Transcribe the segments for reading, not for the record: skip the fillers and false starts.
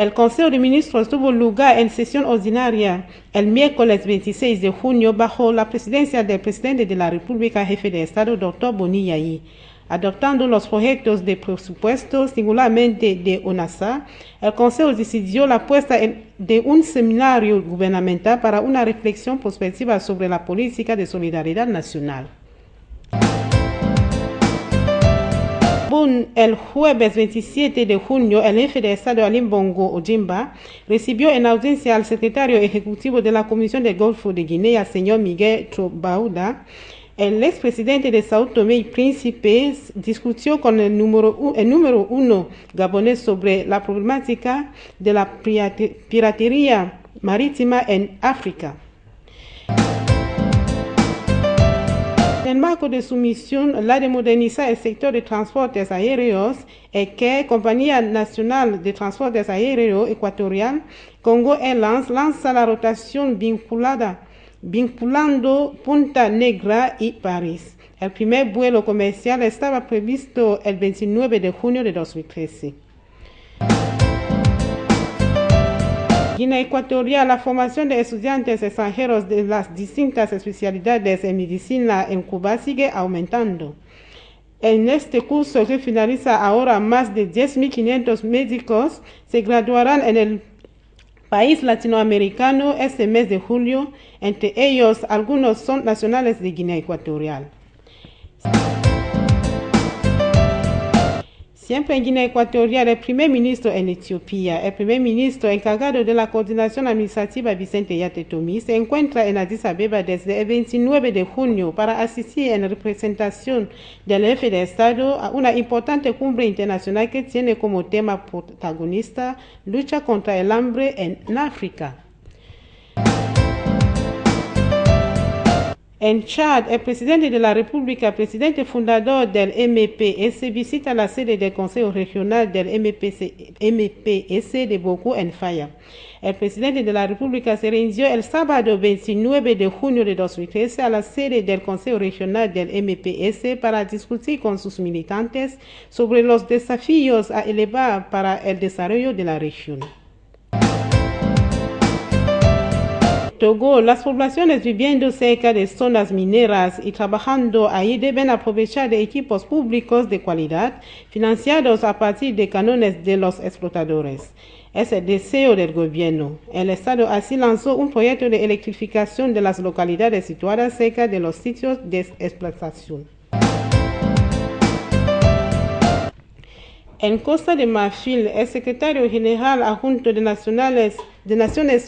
El Consejo de Ministros tuvo lugar en sesión ordinaria el miércoles 26 de junio bajo la presidencia del presidente de la República, jefe de Estado, Dr. Boni Yayi. Adoptando los proyectos de presupuesto, singularmente de ONASA, el Consejo decidió la puesta de un seminario gubernamental para una reflexión prospectiva sobre la política de solidaridad nacional. El jueves 27 de junio, el jefe de Estado Ali Bongo Ondimba recibió en audiencia al secretario ejecutivo de la Comisión del Golfo de Guinea, señor Miguel Trobaouda. El expresidente de Sao Tomé y Príncipe discutió con el número uno gabonés sobre la problemática de la piratería marítima en África. En el marco de su misión, la de modernizar el sector de transportes aéreos, que Compañía Nacional de Transportes Aéreos Ecuatorial, Congo Airlines, lanza la rotación vinculando Punta Negra y París. El primer vuelo comercial estaba previsto el 29 de junio de 2013. Guinea Ecuatorial, la formación de estudiantes extranjeros de las distintas especialidades en medicina en Cuba sigue aumentando. En este curso, que finaliza ahora, más de 10.500 médicos se graduarán en el país latinoamericano este mes de julio. Entre ellos, algunos son nacionales de Guinea Ecuatorial. Siempre en Guinea Ecuatorial, el primer ministro en Etiopía, el primer ministro encargado de la coordinación administrativa Vicente Yaté Tomi, se encuentra en Addis Abeba desde el 29 de junio para asistir en representación del jefe de Estado a una importante cumbre internacional que tiene como tema protagonista lucha contra el hambre en África. En Chad, el presidente de la República, presidente fundador del MPS, visita la sede del Consejo Regional del MPS de Boko en Faya. El presidente de la República se rindió el sábado 29 de junio de 2013 a la sede del Consejo Regional del MPS para discutir con sus militantes sobre los desafíos a elevar para el desarrollo de la región. Togo, las poblaciones viviendo cerca de zonas mineras y trabajando ahí deben aprovechar de equipos públicos de calidad financiados a partir de cánones de los explotadores. Es el deseo del gobierno. El Estado así lanzó un proyecto de electrificación de las localidades situadas cerca de los sitios de explotación. En Costa de Marfil, el secretario general adjunto de Naciones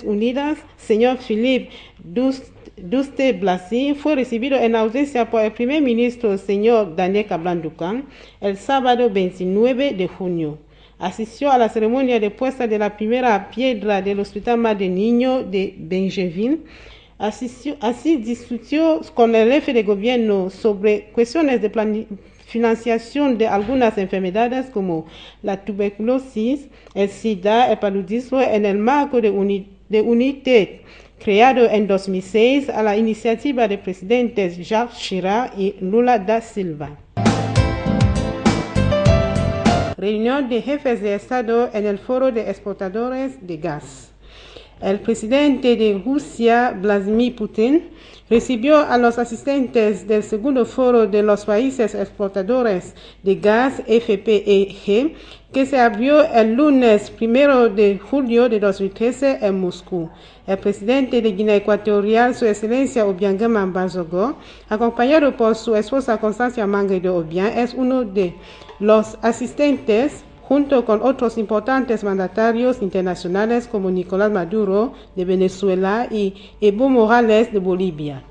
Unidas, señor Philippe Douste-Blazy, fue recibido en audiencia por el primer ministro, señor Daniel Kablan-Duncan, el sábado 29 de junio. Asistió a la ceremonia de puesta de la primera piedra del Hospital Madre Niño de Benjeville. Así discutió con el jefe de gobierno sobre cuestiones de financiación de algunas enfermedades como la tuberculosis, el SIDA, el paludismo en el marco de UNITED, creado en 2006 a la iniciativa de presidentes Jacques Chirac y Lula da Silva. Reunión de jefes de Estado en el Foro de Exportadores de Gas. El presidente de Rusia, Vladimir Putin, recibió a los asistentes del segundo foro de los países exportadores de gas FPEG, que se abrió el lunes 1 de julio de 2013 en Moscú. El presidente de Guinea Ecuatorial, su excelencia Obiangema Mbasogo, acompañado por su esposa Constancia Mangre de Obiang, es uno de los asistentes, junto con otros importantes mandatarios internacionales como Nicolás Maduro de Venezuela y Evo Morales de Bolivia.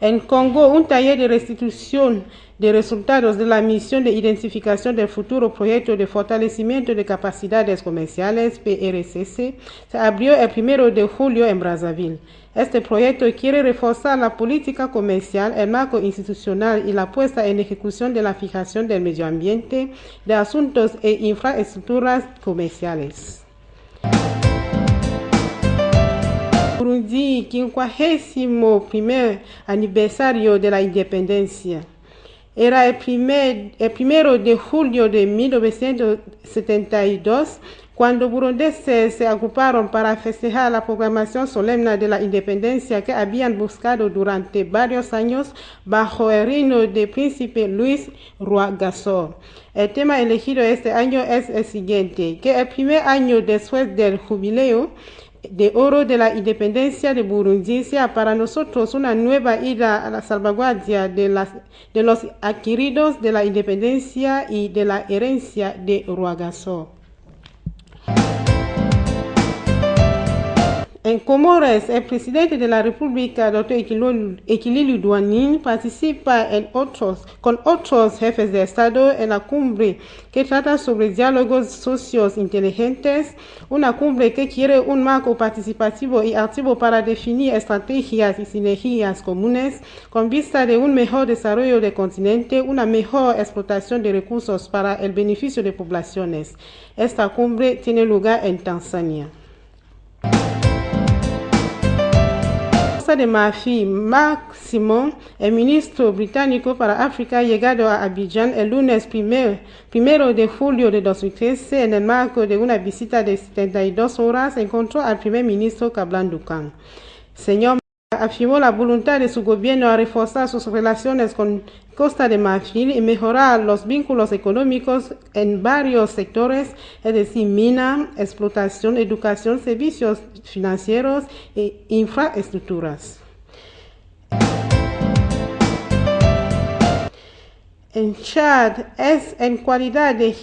En Congo, un taller de restitución de resultados de la misión de identificación del futuro proyecto de fortalecimiento de capacidades comerciales, PRCC, se abrió el 1 de julio en Brazzaville. Este proyecto quiere reforzar la política comercial, el marco institucional y la puesta en ejecución de la fijación del medio ambiente, de asuntos e infraestructuras comerciales. Burundi, 51º aniversario de la independencia. era el 1 de julio de 1972, cuando burundeses se agruparon para festejar la proclamación solemne de la independencia que habían buscado durante varios años bajo el reino del príncipe Luis Rwagasore. El tema elegido este año es el siguiente: que el primer año después del jubileo de oro de la independencia de Burundi sea para nosotros una nueva ida a la salvaguardia de los adquiridos de la independencia y de la herencia de Rwagasore. En Comores, el presidente de la República, Dr. Ekilili Douanin, participa con otros jefes de Estado en la cumbre que trata sobre diálogos socios inteligentes, una cumbre que quiere un marco participativo y activo para definir estrategias y sinergias comunes con vista de un mejor desarrollo del continente, una mejor explotación de recursos para el beneficio de poblaciones. Esta cumbre tiene lugar en Tanzania. De Marfil, Mark Simon, el ministro británico para África, llegado a Abidjan el lunes 1 de julio de 2013 en el marco de una visita de 72 horas, encontró al primer ministro Kablan Dukan. Señor afirmó la voluntad de su gobierno a reforzar sus relaciones con Costa de Marfil y mejorar los vínculos económicos en varios sectores, es decir, mina, explotación, educación, servicios financieros e infraestructuras. En Chad, es en calidad de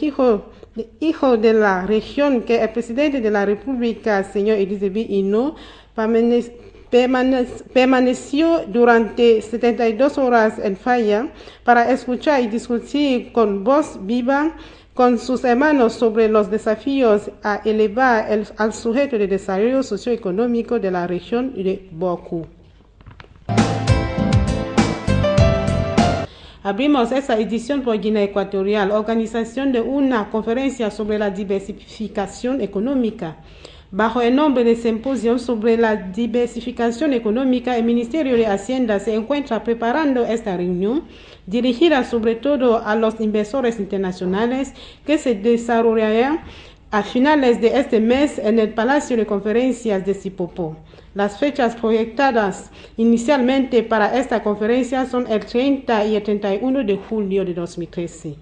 hijo de la región que el presidente de la República, señor Elisabeth Ino, permaneció durante 72 horas en Faya para escuchar y discutir con voz viva con sus hermanos sobre los desafíos a elevar al sujeto de desarrollo socioeconómico de la región de Boku. Abrimos esta edición por Guinea Ecuatorial, organización de una conferencia sobre la diversificación económica. Bajo el nombre de Simposio sobre la diversificación económica, el Ministerio de Hacienda se encuentra preparando esta reunión, dirigida sobre todo a los inversores internacionales, que se desarrollará a finales de este mes en el Palacio de Conferencias de Sipopo. Las fechas proyectadas inicialmente para esta conferencia son el 30 y el 31 de julio de 2013.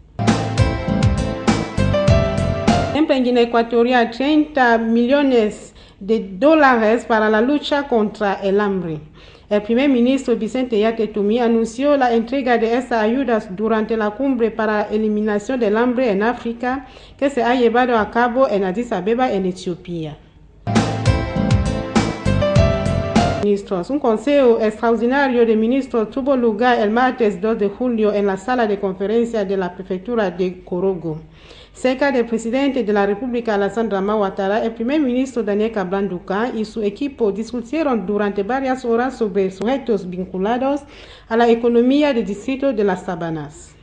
En Guinea Ecuatorial, 30 millones de dólares para la lucha contra el hambre. El primer ministro Vicente Yate Tumi anunció la entrega de estas ayudas durante la cumbre para la eliminación del hambre en África que se ha llevado a cabo en Addis Abeba, en Etiopía. Un consejo extraordinario de ministros tuvo lugar el martes 2 de julio en la sala de conferencias de la prefectura de Korogo. Cerca del presidente de la República, Alassane Dramane Ouattara, el primer ministro Daniel Kablan Dukan y su equipo discutieron durante varias horas sobre sujetos vinculados a la economía del distrito de las Sabanas.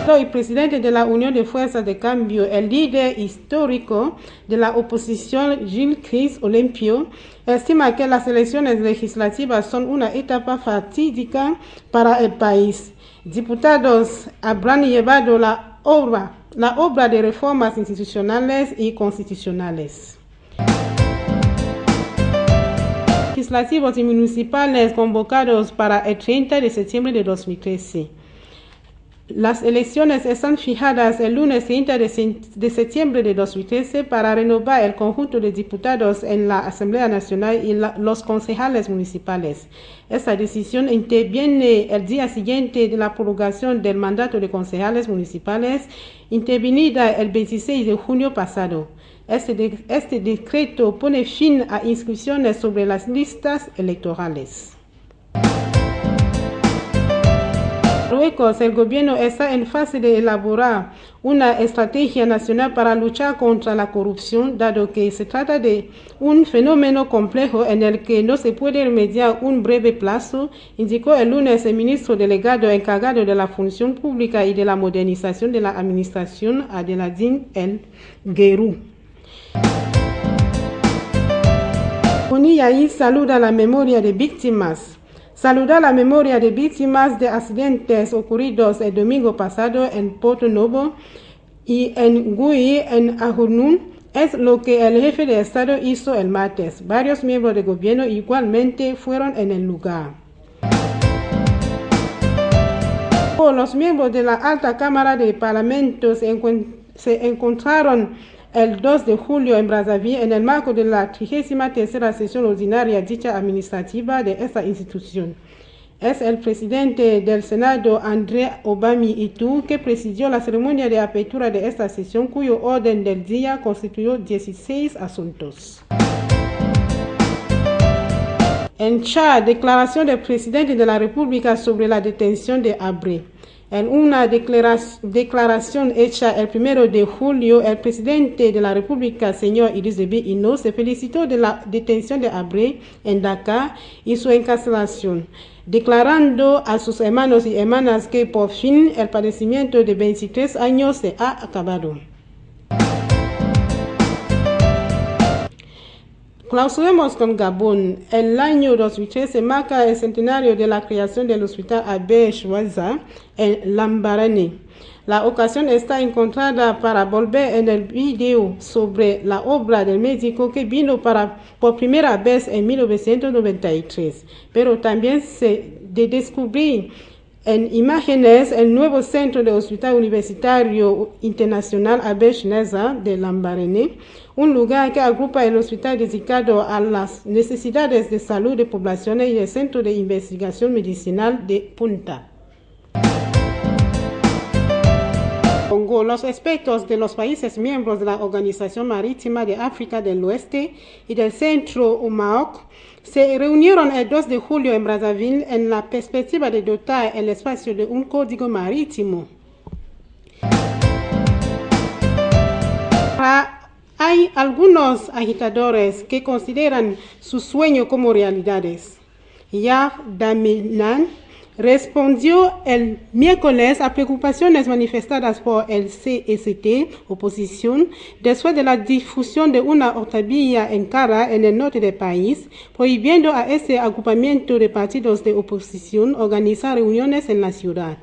El presidente de la Unión de Fuerzas de Cambio, el líder histórico de la oposición, Gilles Olympio, estima que las elecciones legislativas son una etapa fatídica para el país. Diputados habrán llevado la obra de reformas institucionales y constitucionales. Legislativos y municipales convocados para el 30 de septiembre de 2013. Las elecciones están fijadas el lunes 30 de septiembre de 2013 para renovar el conjunto de diputados en la Asamblea Nacional y los concejales municipales. Esta decisión interviene el día siguiente de la prolongación del mandato de concejales municipales, intervenida el 26 de junio pasado. Este decreto pone fin a inscripciones sobre las listas electorales. Marruecos, el gobierno está en fase de elaborar una estrategia nacional para luchar contra la corrupción, dado que se trata de un fenómeno complejo en el que no se puede remediar a un breve plazo, indicó el lunes el ministro delegado encargado de la función pública y de la modernización de la administración, Adeladine El Guerrou. Boni Yayi saluda la memoria de víctimas. Saludar la memoria de víctimas de accidentes ocurridos el domingo pasado en Porto Novo y en Gui, en Ahunun, es lo que el jefe de Estado hizo el martes. Varios miembros del gobierno igualmente fueron en el lugar. Los miembros de la Alta Cámara del Parlamento se encontraron el 2 de julio en Brazzaville en el marco de la 33ª sesión ordinaria dicha administrativa de esta institución. Es el presidente del Senado, André Obami Itu, que presidió la ceremonia de apertura de esta sesión, cuyo orden del día constituyó 16 asuntos. En Chad, declaración del presidente de la República sobre la detención de Habré. En una declaración hecha el 1 de julio, el presidente de la República, señor Idriss Déby Itno, se felicitó de la detención de Habré en Dakar y su encarcelación, declarando a sus hermanos y hermanas que por fin el padecimiento de 23 años se ha acabado. Clausuremos con Gabón. El año 2013 marca el centenario de la creación del Hospital Albert Schweitzer en Lambaréné. La ocasión está encontrada para volver en el video sobre la obra del médico que vino por primera vez en 1993, pero también de descubrir en imágenes el nuevo centro de Hospital Universitario Internacional Albert Schweitzer de Lambaréné, un lugar que agrupa el hospital dedicado a las necesidades de salud de poblaciones y el Centro de Investigación Medicinal de Punta. Congo, los expertos de los países miembros de la Organización Marítima de África del Oeste y del Centro UMAOC se reunieron el 2 de julio en Brazzaville en la perspectiva de dotar el espacio de un código marítimo. Hay algunos agitadores que consideran su sueño como realidades. Yah Daminan respondió el miércoles a preocupaciones manifestadas por el CST, oposición, después de la difusión de una octavilla en Cara, en el norte del país, prohibiendo a este agrupamiento de partidos de oposición organizar reuniones en la ciudad.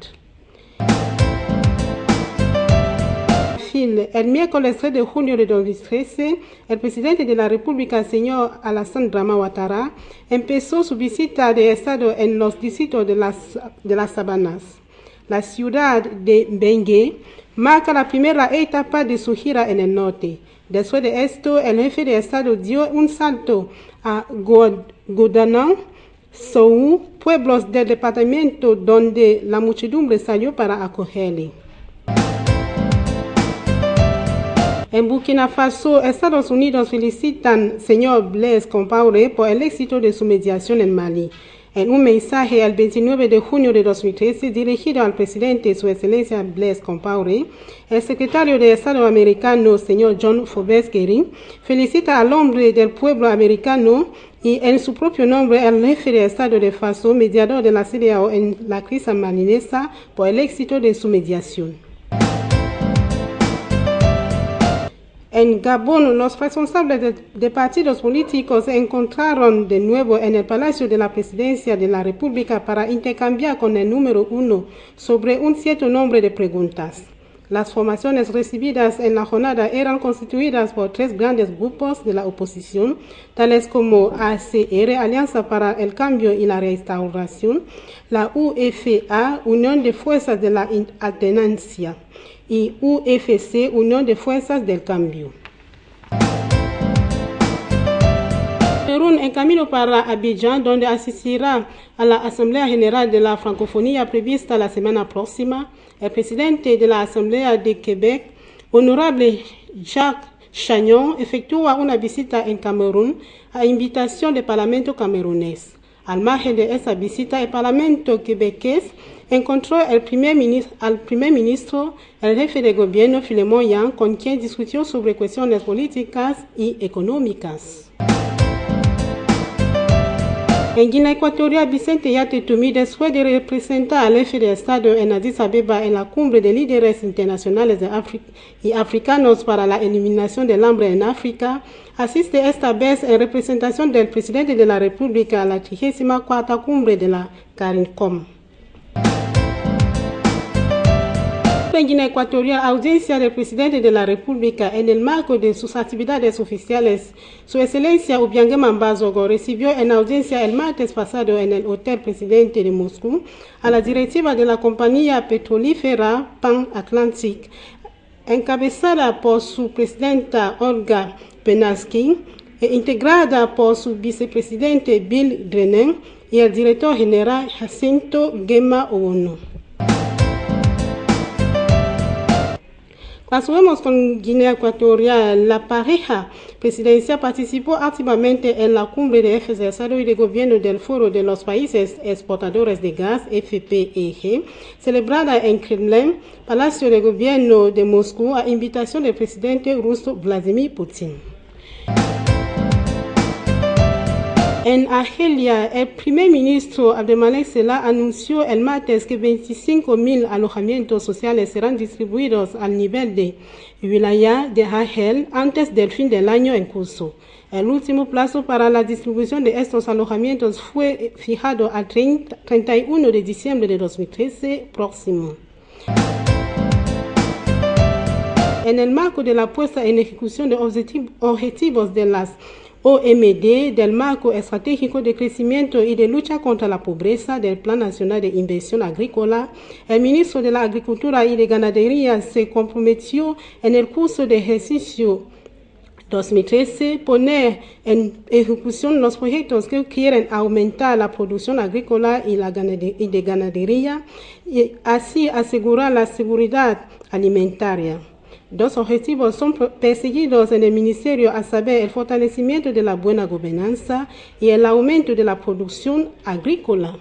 El miércoles 3 de junio de 2013, el presidente de la República, señor Alassane Dramane Ouattara, empezó su visita de Estado en los distritos de las Sabanas. La ciudad de Bengué marca la primera etapa de su gira en el norte. Después de esto, el jefe de Estado dio un salto a Godanan, Sou, pueblos del departamento donde la muchedumbre salió para acogerle. En Burkina Faso, Estados Unidos felicitan al señor Blaise Compaoré por el éxito de su mediación en Mali. En un mensaje el 29 de junio de 2013 dirigido al presidente, su excelencia Blaise Compaoré, el secretario de Estado americano, señor John Forbes-Gary, felicita al hombre del pueblo americano y en su propio nombre al jefe de Estado de Faso, mediador de la CEDEAO en la crisis malinesa, por el éxito de su mediación. En Gabón, los responsables de partidos políticos se encontraron de nuevo en el Palacio de la Presidencia de la República para intercambiar con el número 1 sobre un cierto nombre de preguntas. Las formaciones recibidas en la jornada eran constituidas por 3 grandes grupos de la oposición, tales como ACR, Alianza para el Cambio y la Restauración, la UFA, Unión de Fuerzas de la Alternancia, y UFC, Unión de Fuerzas del Cambio. Perú en camino para Abidjan, donde asistirá a la Asamblea General de la Francofonía prevista la semana próxima, el presidente de la Asamblea de Quebec, honorable Jacques Chagnon, efectúa una visita en Camerún a invitación del Parlamento camerunés. Al margen de esa visita, el Parlamento quebequés encontró al primer ministro, el jefe de gobierno, Philemon Yang, con quien discutió sobre cuestiones políticas y económicas. En Guinea Ecuatorial, Vicente Yatte Toumi, después de representar al jefe de Estado en Addis Abeba en la cumbre de líderes internacionales y africanos para la eliminación del hambre en África, asiste esta vez en representación del presidente de la República a la 34ª cumbre de la CARICOM. En Guinea Ecuatorial, audiencia del presidente de la República en el marco de sus actividades oficiales, Su Excelencia Obiangema Mbasogo recibió en audiencia el martes pasado en el Hotel Presidente de Moscú a la directiva de la compañía petrolífera Pan Atlantic, encabezada por su presidenta Olga Penalski e integrada por su vicepresidente Bill Drennen y el director general Jacinto Gema Owono. Pasemos con Guinea Ecuatorial. La pareja presidencial participó activamente en la cumbre de jefes de Estado y de Gobierno del Foro de los Países Exportadores de Gas, FPEG, celebrada en Kremlin, Palacio de Gobierno de Moscú, a invitación del presidente ruso Vladimir Putin. En Argelia, el primer ministro Abdelmalek Sela anunció el martes que 25.000 alojamientos sociales serán distribuidos al nivel de Wilaya de Argel antes del fin del año en curso. El último plazo para la distribución de estos alojamientos fue fijado al 31 de diciembre de 2013 próximo. En el marco de la puesta en ejecución de objetivos de las OMD, del marco estratégico de crecimiento y de lucha contra la pobreza del Plan Nacional de Inversión Agrícola, el ministro de la Agricultura y de Ganadería se comprometió en el curso de ejercicio 2013 poner en ejecución los proyectos que quieren aumentar la producción agrícola y de ganadería y así asegurar la seguridad alimentaria. Dos objetivos son perseguidos en el Ministerio, a saber, el fortalecimiento de la buena gobernanza y el aumento de la producción agrícola.